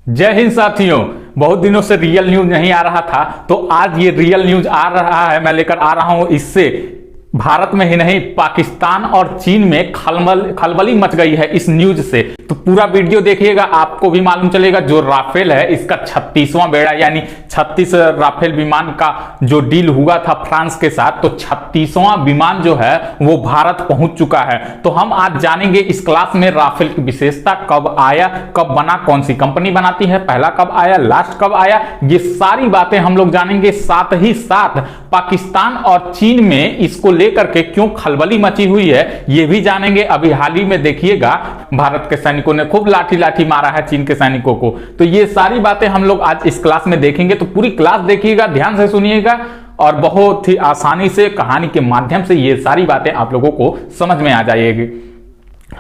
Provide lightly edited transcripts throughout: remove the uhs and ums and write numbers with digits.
जय हिंद साथियों। बहुत दिनों से रियल न्यूज नहीं आ रहा था, तो आज ये रियल न्यूज आ रहा है, मैं लेकर आ रहा हूं। इससे भारत में ही नहीं, पाकिस्तान और चीन में खलबली मच गई है इस न्यूज से। तो पूरा वीडियो देखिएगा, आपको भी मालूम चलेगा। जो राफेल है, इसका 36वां बेड़ा यानी 36 राफेल विमान का जो डील हुआ था फ्रांस के साथ, तो 36वां विमान जो है वो भारत पहुंच चुका है। तो हम आज जानेंगे इस क्लास में राफेल की विशेषता, कब आया, कब बना, कौन सी कंपनी बनाती है, पहला कब आया, लास्ट कब आया, ये सारी बातें हम लोग जानेंगे। साथ ही साथ पाकिस्तान और चीन में इसको लेकर के क्यों खलबली मची हुई है ये भी जानेंगे। अभी हाल ही में देखिएगा, भारत के सैनिकों ने खूब लाठी लाठी मारा है चीन के सैनिकों को। तो ये सारी बातें हम लोग आज इस क्लास में देखेंगे। तो पूरी क्लास देखिएगा, ध्यान से सुनिएगा और बहुत ही आसानी से कहानी के माध्यम से ये सारी बातें आप लोगों को समझ में आ जाएगी।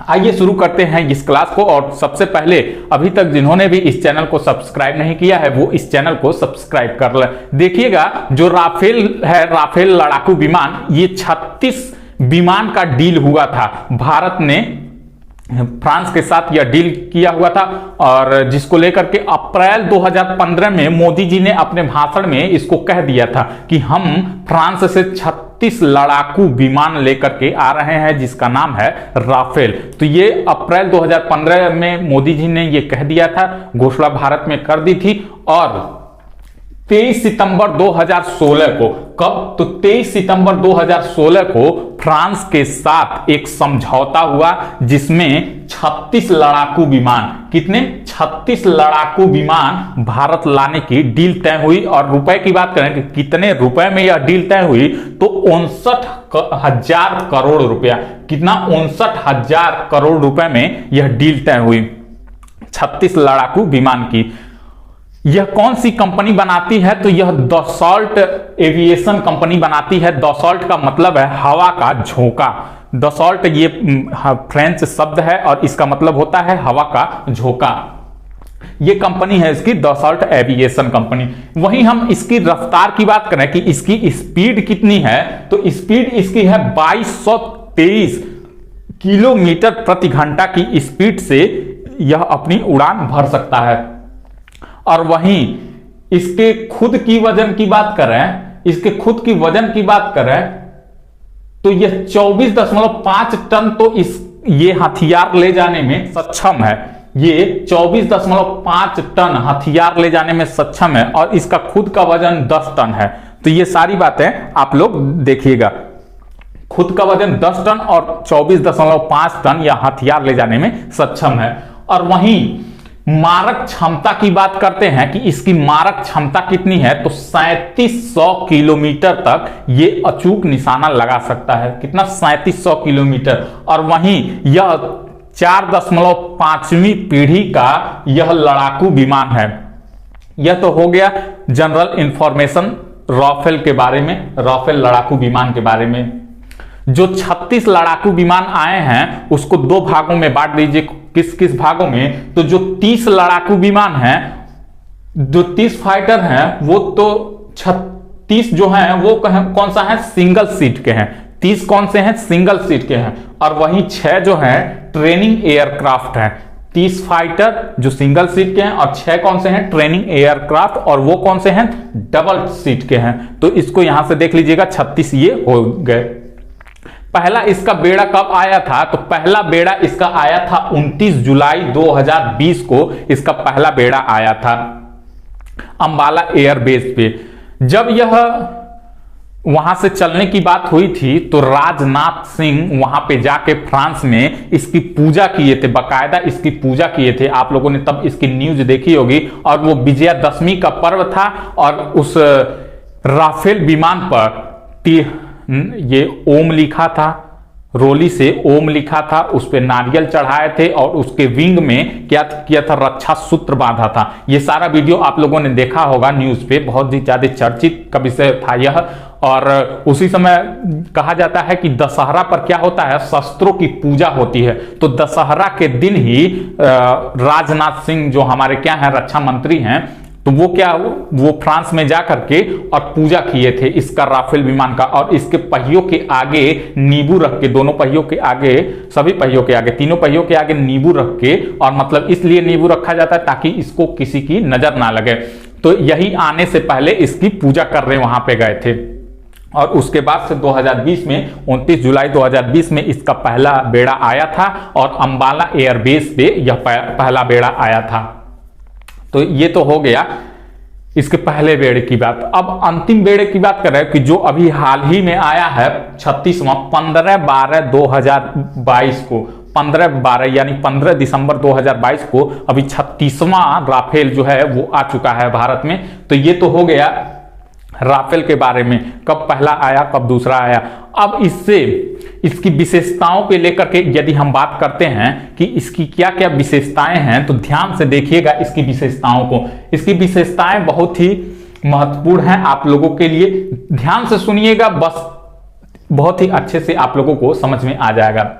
आइए शुरू करते हैं इस क्लास को। और सबसे पहले अभी तक जिन्होंने भी इस चैनल को सब्सक्राइब नहीं किया है वो इस चैनल को सब्सक्राइब कर ले। देखिएगा, जो राफेल है, राफेल लड़ाकू विमान, ये 36 विमान का डील हुआ था। भारत ने फ्रांस के साथ यह डील किया हुआ था और जिसको लेकर के अप्रैल 2015 में मोदी जी ने अपने भाषण में इसको कह दिया था कि हम फ्रांस से 36 लड़ाकू विमान लेकर के आ रहे हैं जिसका नाम है राफेल। तो ये अप्रैल 2015 में मोदी जी ने ये कह दिया था, घोषणा भारत में कर दी थी। और 23 सितंबर 2016 को, कब? तो 23 सितंबर 2016 को फ्रांस के साथ एक समझौता हुआ जिसमें 36 लड़ाकू विमान, कितने? 36 लड़ाकू विमान भारत लाने की डील तय हुई। और रुपए की बात करें कि कितने रुपए में यह डील तय हुई, तो 59,000 करोड़ रुपया। कितना? 59,000 करोड़ रुपए में यह डील तय हुई 36 लड़ाकू विमान की। यह कौन सी कंपनी बनाती है? तो यह दसॉल्ट एविएशन कंपनी बनाती है। दसॉल्ट का मतलब है हवा का झोंका। दसॉल्ट ये फ्रेंच शब्द है और इसका मतलब होता है हवा का झोंका। ये कंपनी है इसकी, दसॉल्ट एविएशन कंपनी। वहीं हम इसकी रफ्तार की बात करें कि इसकी स्पीड कितनी है, तो स्पीड इसकी है 2223 किलोमीटर प्रति घंटा की स्पीड से यह अपनी उड़ान भर सकता है। और वहीं इसके खुद की वजन की बात करें, इसके खुद की वजन की बात करें तो यह 24.5 टन तो ये हथियार ले जाने में सक्षम है। ये 24.5 टन हथियार ले जाने में सक्षम है और इसका खुद का वजन 10 टन है। तो ये सारी बातें आप लोग देखिएगा, खुद का वजन 10 टन और 24.5 टन यह हथियार ले जाने में सक्षम है। और वहीं मारक क्षमता की बात करते हैं कि इसकी मारक क्षमता कितनी है, तो 3700 किलोमीटर तक ये अचूक निशाना लगा सकता है। कितना? 3700 किलोमीटर। और वहीं यह 4.5वीं पीढ़ी का यह लड़ाकू विमान है। यह तो हो गया जनरल इंफॉर्मेशन राफेल के बारे में, राफेल लड़ाकू विमान के बारे में। जो 36 लड़ाकू विमान आए हैं उसको दो भागों में बांट दीजिए। किस किस भागों में? तो जो 30 लड़ाकू विमान हैं, जो 30 फाइटर हैं, वो तो 36 जो हैं वो कौन सा है? सिंगल सीट के हैं। 30 कौन से हैं? सिंगल सीट के हैं। और वहीं 6 जो हैं ट्रेनिंग एयरक्राफ्ट हैं। 30 फाइटर जो सिंगल सीट के हैं और 6 कौन से हैं? ट्रेनिंग एयरक्राफ्ट, और वो कौन से हैं? डबल सीट के हैं। तो इसको यहां से देख लीजिएगा, 36 ये हो गए। पहला इसका बेड़ा कब आया था? तो पहला बेड़ा इसका आया था 29 जुलाई 2020 को। इसका पहला बेड़ा आया था अंबाला एयरबेस पे। जब यह वहां से चलने की बात हुई थी तो राजनाथ सिंह वहां पे जाके फ्रांस में इसकी पूजा किए थे, बाकायदा इसकी पूजा किए थे। आप लोगों ने तब इसकी न्यूज देखी होगी। और वो विजयादशमी का पर्व था और उस राफेल विमान पर ये ओम लिखा था, रोली से ओम लिखा था, उस पे नारियल चढ़ाए थे और उसके विंग में क्या किया था? रक्षा सूत्र बांधा था। ये सारा वीडियो आप लोगों ने देखा होगा न्यूज पे, बहुत ही ज्यादा चर्चित का विषय था यह। और उसी समय कहा जाता है कि दशहरा पर क्या होता है? शस्त्रों की पूजा होती है। तो दशहरा के दिन ही राजनाथ सिंह जो हमारे क्या है, रक्षा मंत्री हैं, तो वो क्या वो फ्रांस में जा करके और पूजा किए थे इसका, राफेल विमान का। और इसके पहियों के आगे नींबू रख के, दोनों पहियों के आगे, सभी पहियों के आगे, तीनों पहियों के आगे नींबू रख के, और मतलब इसलिए नींबू रखा जाता है ताकि इसको किसी की नजर ना लगे। तो यही आने से पहले इसकी पूजा करने वहां पे गए थे। और उसके बाद से 2020 में 29 जुलाई 2020 में इसका पहला बेड़ा आया था और अंबाला एयरबेस पे यह पहला बेड़ा आया था। तो ये तो हो गया इसके पहले बेड़े की बात। अब अंतिम बेड़े की बात कर रहे हैं कि जो अभी हाल ही में आया है 36वां, 15/12/2022 को, 15/12 यानी 15 दिसंबर 2022 को अभी 36वां राफेल जो है वो आ चुका है भारत में। तो ये तो हो गया राफेल के बारे में, कब पहला आया कब दूसरा आया। अब इससे इसकी विशेषताओं पे लेकर के यदि हम बात करते हैं कि इसकी क्या क्या विशेषताएं हैं, तो ध्यान से देखिएगा इसकी विशेषताओं को। इसकी विशेषताएं बहुत ही महत्वपूर्ण हैं आप लोगों के लिए, ध्यान से सुनिएगा, बस बहुत ही अच्छे से आप लोगों को समझ में आ जाएगा।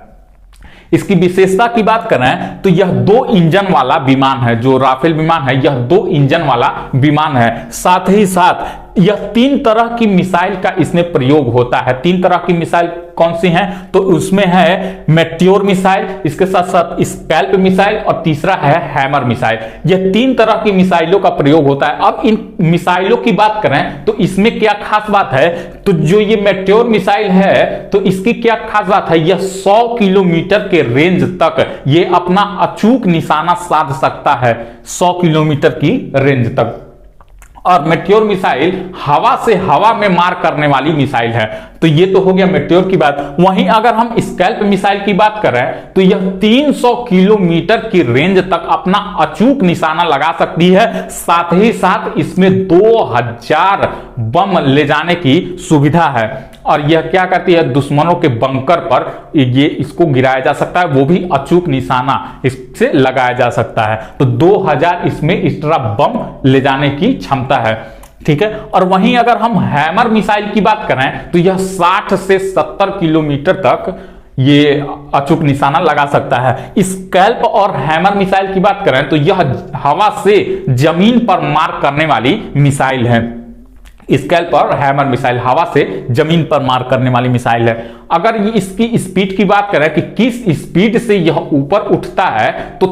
इसकी विशेषता की बात करें तो यह 2 इंजन वाला विमान है, जो राफेल विमान है यह 2 इंजन वाला विमान है। साथ ही साथ यह 3 तरह की मिसाइल का इसमें प्रयोग होता है। 3 तरह की मिसाइल कौन सी हैं, तो उसमें है मेट्योर मिसाइल, इसके साथ साथ स्कैल्प मिसाइल, और तीसरा है हैमर मिसाइल। यह 3 तरह की मिसाइलों का प्रयोग होता है। अब इन मिसाइलों की बात करें तो इसमें क्या खास बात है, तो जो ये मेट्योर मिसाइल है तो इसकी क्या खास बात है, यह 100 किलोमीटर के रेंज तक ये अपना अचूक निशाना साध सकता है, 100 किलोमीटर की रेंज तक। और मेट्योर मिसाइल हवा से हवा में मार करने वाली मिसाइल है। तो ये तो हो गया मेट्योर की बात। वहीं अगर हम स्कैल्प मिसाइल की बात करें तो यह 300 किलोमीटर की रेंज तक अपना अचूक निशाना लगा सकती है। साथ ही साथ इसमें 2000 बम ले जाने की सुविधा है। और यह क्या करती है, दुश्मनों के बंकर पर ये इसको गिराया जा सकता है, वो भी अचूक निशाना इससे लगाया जा सकता है। तो 2000 इसमें इस तरह बम ले जाने की क्षमता है, ठीक है। और वहीं अगर हम हैमर मिसाइल की बात करें तो यह 60 से 70 किलोमीटर तक ये अचूक निशाना लगा सकता है। स्कैल्प और हैमर मिसाइल की बात करें तो यह हवा से जमीन पर मार करने वाली मिसाइल है। स्कैल्प और हैमर मिसाइल हवा से जमीन पर मार करने वाली मिसाइल है। अगर ये इसकी स्पीड की बात करें कि किस स्पीड से यह ऊपर उठता है, तो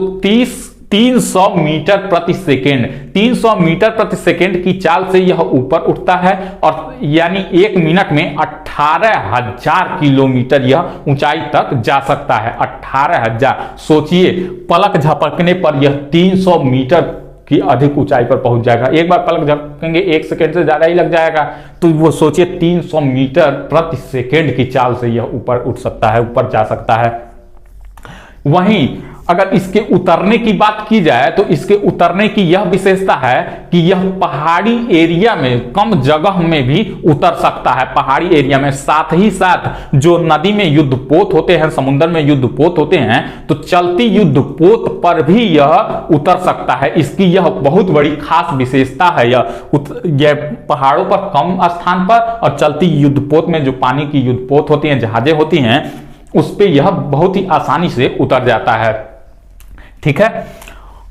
300 मीटर प्रति सेकेंड, 300 मीटर प्रति सेकेंड की चाल से यह ऊपर उठता है। और यानी 1 मिनट में 18,000 किलोमीटर यह ऊंचाई तक जा सकता है। 18,000, सोचिए पलक झपकने पर यह 300 मीटर की अधिक ऊंचाई पर पहुंच जाएगा। एक बार पलक झपकेंगे 1 सेकेंड से ज्यादा ही लग जाएगा। तो वो सोचिए 300 मीटर प्रति सेकेंड की चाल से यह ऊपर उठ सकता है, ऊपर जा सकता है। वहीं अगर इसके उतरने की बात की जाए तो इसके उतरने की यह विशेषता है कि यह पहाड़ी एरिया में, कम जगह में भी उतर सकता है, पहाड़ी एरिया में। साथ ही साथ जो नदी में युद्धपोत होते हैं, समुद्र में युद्धपोत होते हैं, तो चलती युद्धपोत पर भी यह उतर सकता है। इसकी यह बहुत बड़ी खास विशेषता है। यह पहाड़ों पर कम स्थान पर और चलती युद्धपोत में, जो पानी की युद्धपोत होती हैं, जहाजें होती हैं, उस पे यह बहुत ही आसानी से उतर जाता है, ठीक है।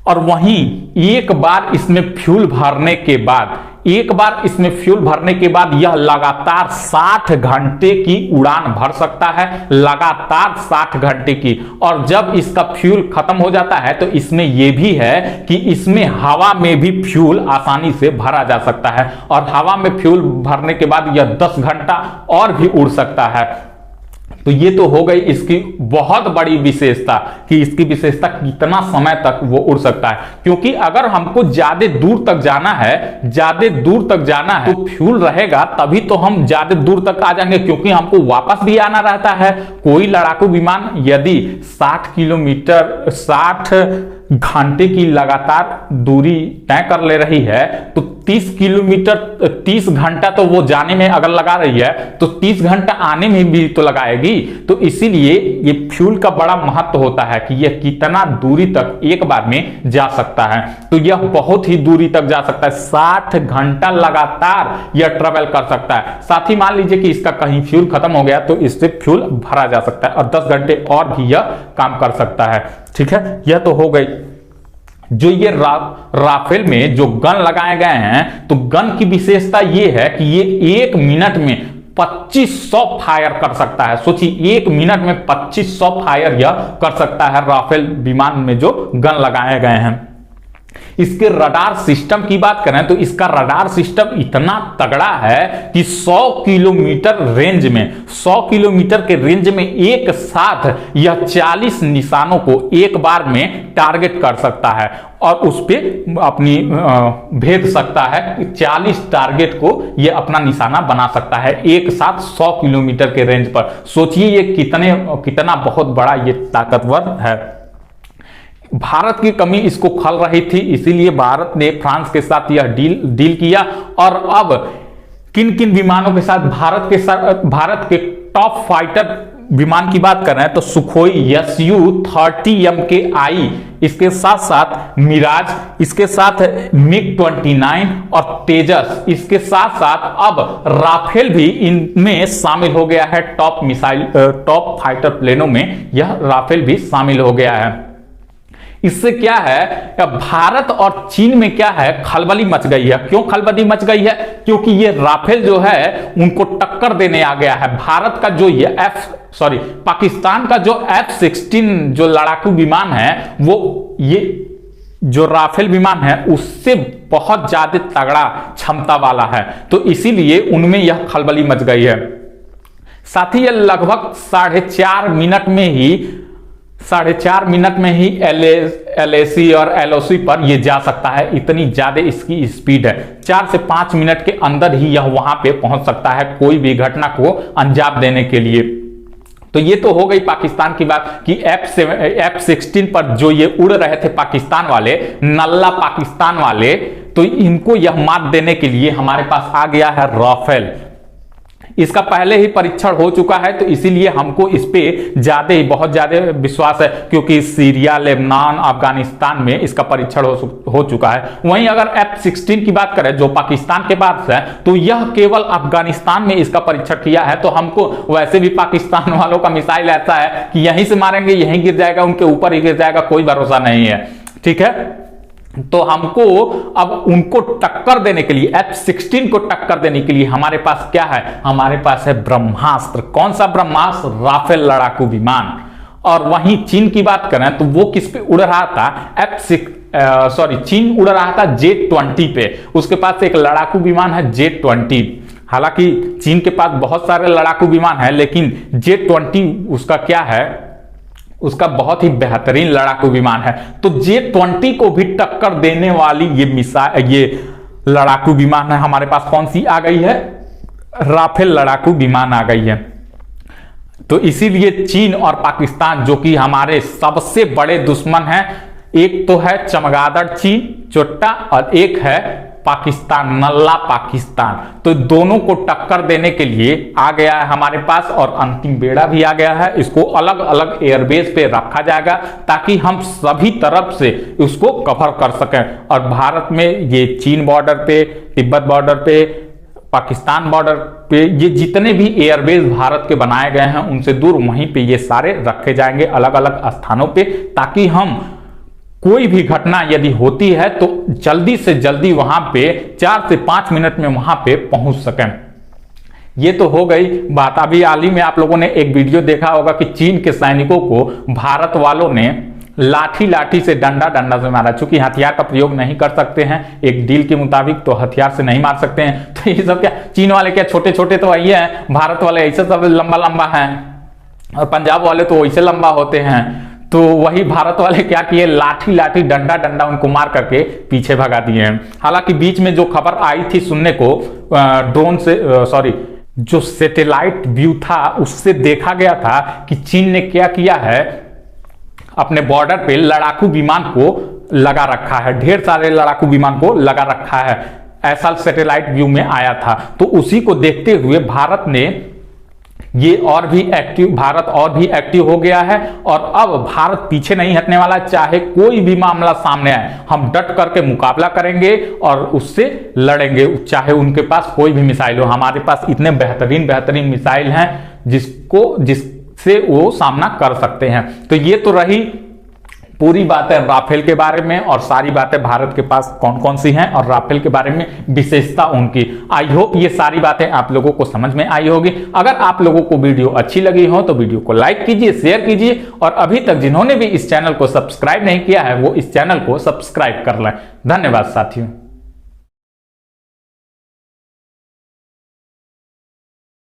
और वहीं एक बार इसमें फ्यूल भरने के बाद यह लगातार 60 घंटे की उड़ान भर सकता है, लगातार 60 घंटे की। और जब इसका फ्यूल खत्म हो जाता है तो इसमें यह भी है कि इसमें हवा में भी फ्यूल आसानी से भरा जा सकता है। और हवा में फ्यूल भरने के बाद यह 10 घंटा और भी उड़ सकता है। तो ये तो हो गई इसकी बहुत बड़ी विशेषता कि इसकी विशेषता कितना समय तक वो उड़ सकता है। क्योंकि अगर हमको ज्यादा दूर तक जाना है तो फ्यूल रहेगा तभी तो हम ज्यादा दूर तक आ जाएंगे, क्योंकि हमको वापस भी आना रहता है। कोई लड़ाकू विमान यदि 60 घंटे की लगातार दूरी तय कर ले रही है तो 30 किलोमीटर, 30 घंटा तो वो जाने में अगर लगा रही है तो 30 घंटा आने में भी तो लगाएगी। तो इसीलिए ये फ्यूल का बड़ा महत्व होता है कि यह कितना दूरी तक एक बार में जा सकता है। तो यह बहुत ही दूरी तक जा सकता है, 60 घंटा लगातार यह ट्रेवल कर सकता है। साथ ही मान लीजिए कि इसका कहीं फ्यूल खत्म हो गया तो इससे फ्यूल भरा जा सकता है और 10 घंटे और भी यह काम कर सकता है, ठीक है। यह तो हो गई जो ये राफेल में जो गन लगाए गए हैं, तो गन की विशेषता ये है कि ये 1 मिनट में 2500 फायर कर सकता है। सोचिए 1 मिनट में 2500 फायर यह कर सकता है राफेल विमान में जो गन लगाए गए हैं। इसके रडार सिस्टम की बात करें तो इसका रडार सिस्टम इतना तगड़ा है कि 100 किलोमीटर रेंज में 100 किलोमीटर के रेंज में एक साथ यह 40 निशानों को एक बार में टारगेट कर सकता है और उस पर अपनी भेद सकता है। 40 टारगेट को यह अपना निशाना बना सकता है एक साथ 100 किलोमीटर के रेंज पर। सोचिए ये कितना बहुत बड़ा ये ताकतवर है। भारत की कमी इसको खल रही थी, इसीलिए भारत ने फ्रांस के साथ यह डील किया। और अब किन किन विमानों के साथ भारत के टॉप फाइटर विमान की बात कर रहे हैं तो सुखोई Su-30 MKI, इसके साथ साथ मिराज, इसके साथ MiG-29 और तेजस, इसके साथ साथ अब राफेल भी इनमें शामिल हो गया है। टॉप फाइटर प्लेनों में यह राफेल भी शामिल हो गया है। इससे क्या है, भारत और चीन में क्या है, खलबली मच गई है। क्यों खलबली मच गई है? क्योंकि ये राफेल जो है उनको टक्कर देने आ गया है। भारत का जो ये पाकिस्तान का जो F-16 जो लड़ाकू विमान है, वो ये जो राफेल विमान है उससे बहुत ज्यादा तगड़ा क्षमता वाला है, तो इसीलिए उनमें यह खलबली मच गई है। साथ ही यह लगभग 4.5 मिनट में ही LAC और LOC पर यह जा सकता है। इतनी ज्यादा इसकी स्पीड है, 4 से 5 मिनट के अंदर ही यह वहां पे पहुंच सकता है कोई भी घटना को अंजाम देने के लिए। तो ये तो हो गई पाकिस्तान की बात कि F-16 पर जो ये उड़ रहे थे पाकिस्तान वाले, नल्ला पाकिस्तान वाले, तो इनको यह मात देने के लिए हमारे पास आ गया है राफेल। इसका पहले ही परीक्षण हो चुका है, तो इसीलिए हमको इस पे बहुत ज्यादा विश्वास है, क्योंकि सीरिया, लेबनान, अफगानिस्तान में इसका परीक्षण हो चुका है। वहीं अगर F-16 की बात करें जो पाकिस्तान के पास है, तो यह केवल अफगानिस्तान में इसका परीक्षण किया है। तो हमको वैसे भी पाकिस्तान वालों का मिसाइल ऐसा है कि यहीं से मारेंगे यहीं गिर जाएगा, उनके ऊपर ही गिर जाएगा, कोई भरोसा नहीं है। ठीक है, तो हमको अब उनको टक्कर देने के लिए, F-16 को टक्कर देने के लिए हमारे पास क्या है, हमारे पास है ब्रह्मास्त्र। कौन सा ब्रह्मास्त्र? राफेल लड़ाकू विमान। और वहीं चीन की बात करें तो वो किस पे उड़ रहा था? चीन उड़ रहा था J-20 पे। उसके पास एक लड़ाकू विमान है J-20। हालांकि चीन के पास बहुत सारे लड़ाकू विमान है, लेकिन J-20 उसका क्या है, उसका बहुत ही बेहतरीन लड़ाकू विमान है। तो J-20 को भी टक्कर देने वाली ये लड़ाकू विमान है हमारे पास। कौन सी आ गई है? राफेल लड़ाकू विमान आ गई है। तो इसीलिए चीन और पाकिस्तान जो कि हमारे सबसे बड़े दुश्मन हैं, एक तो है चमगादड़ चीन चोट्टा और एक है पाकिस्तान, नल्ला पाकिस्तान, तो दोनों को टक्कर देने के लिए आ गया है हमारे पास। और अंतिम बेड़ा भी आ गया है, इसको अलग अलग एयरबेस पे रखा जाएगा ताकि हम सभी तरफ से उसको कवर कर सकें। और भारत में ये चीन बॉर्डर पे, तिब्बत बॉर्डर पे, पाकिस्तान बॉर्डर पे ये जितने भी एयरबेस भारत के बनाए गए हैं उनसे दूर वहीं पे ये सारे रखे जाएंगे अलग अलग स्थानों पे, ताकि हम कोई भी घटना यदि होती है तो जल्दी से जल्दी वहां पे 4 से 5 मिनट में वहां पे पहुंच सकें। ये तो हो गई बात। अभी हाल ही में आप लोगों ने एक वीडियो देखा होगा कि चीन के सैनिकों को भारत वालों ने लाठी से डंडा से मारा। चूंकि हथियार का प्रयोग नहीं कर सकते हैं एक डील के मुताबिक, तो हथियार से नहीं मार सकते हैं। तो ये सब क्या, चीन वाले क्या छोटे छोटे तो वही है, भारत वाले ऐसे सब लंबा है, और पंजाब वाले तो वैसे लंबा होते हैं। तो वही भारत वाले क्या किए, लाठी डंडा उनको मार करके पीछे भगा दिए हैं। हालांकि बीच में जो खबर आई थी सुनने को, ड्रोन से जो सैटेलाइट व्यू था उससे देखा गया था कि चीन ने क्या किया है, अपने बॉर्डर पे लड़ाकू विमान को लगा रखा है, ढेर सारे लड़ाकू विमान को लगा रखा है, ऐसा सैटेलाइट व्यू में आया था। तो उसी को देखते हुए भारत और भी एक्टिव हो गया है। और अब भारत पीछे नहीं हटने वाला, चाहे कोई भी मामला सामने आए हम डट करके मुकाबला करेंगे और उससे लड़ेंगे, चाहे उनके पास कोई भी मिसाइल हो। हमारे पास इतने बेहतरीन मिसाइल हैं जिससे वो सामना कर सकते हैं। तो ये तो रही पूरी बातें राफेल के बारे में और सारी बातें भारत के पास कौन कौन सी हैं और राफेल के बारे में विशेषता उनकी। आई होप ये सारी बातें आप लोगों को समझ में आई होगी। अगर आप लोगों को वीडियो अच्छी लगी हो तो वीडियो को लाइक कीजिए, शेयर कीजिए और अभी तक जिन्होंने भी इस चैनल को सब्सक्राइब नहीं किया है वो इस चैनल को सब्सक्राइब कर लें। धन्यवाद साथियों।